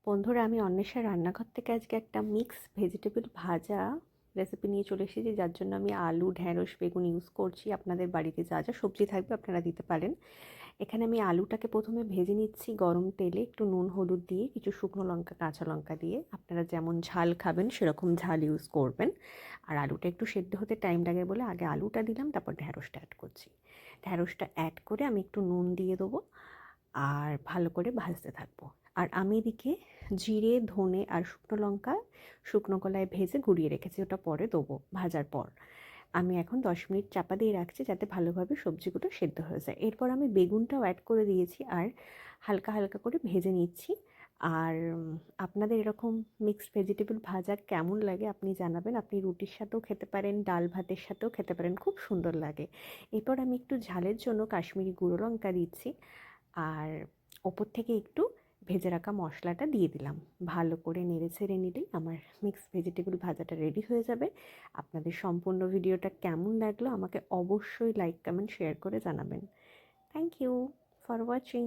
বন্ধুরা, আমি অন্বেষা রান্নাঘর থেকে আজকে একটা মিক্স ভেজিটেবল ভাজা রেসিপি নিয়ে চলে এসেছি, যার জন্য আমি আলু, ঢ্যাঁড়স, বেগুন ইউজ করছি। আপনাদের বাড়িতে যা যা সবজি থাকবে আপনারা দিতে পারেন। এখানে আমি আলুটাকে প্রথমে ভেজে নিচ্ছি গরম তেলে, একটু নুন হলুদ দিয়ে, কিছু শুকনো লঙ্কা, কাঁচা লঙ্কা দিয়ে। আপনারা যেমন ঝাল খাবেন সেরকম ঝাল ইউজ করবেন। আর আলুটা একটু সেদ্ধ হতে টাইম লাগে বলে আগে আলুটা দিলাম, তারপর ঢ্যাঁড়সটা অ্যাড করছি। ঢ্যাঁড়সটা অ্যাড করে আমি একটু নুন দিয়ে দেবো আর ভালো করে ভাজতে থাকবো। আর আমি এদিকে জিরে, ধনে আর শুকনো লঙ্কা শুকনো কলায় ভেজে গুঁড়িয়ে রেখেছি, ওটা পরে দেবো ভাজার পর। আমি এখন 10 মিনিট চাপা দিয়ে রাখছি যাতে ভালোভাবে সবজিগুলো সেদ্ধ হয়ে যায়। এরপর আমি বেগুনটাও অ্যাড করে দিয়েছি আর হালকা হালকা করে ভেজে নিচ্ছি। আর আপনাদের এরকম মিক্সড ভেজিটেবল ভাজা কেমন লাগে আপনি জানাবেন। আপনি রুটির সাথেও খেতে পারেন, ডাল ভাতের সাথেও খেতে পারেন, খুব সুন্দর লাগে। এরপর আমি একটু ঝালের জন্য কাশ্মীরি গুঁড়ো লঙ্কা দিচ্ছি আর ওপর থেকে একটু ভেজে রাখা মশলাটা দিয়ে দিলাম। ভালো করে নেড়ে ছেড়ে নিলেই আমার মিক্সড ভেজিটেবল ভাজাটা রেডি হয়ে যাবে। আপনাদের সম্পূর্ণ ভিডিওটা কেমন লাগলো আমাকে অবশ্যই লাইক, কমেন্ট, শেয়ার করে জানাবেন। Thank you for watching.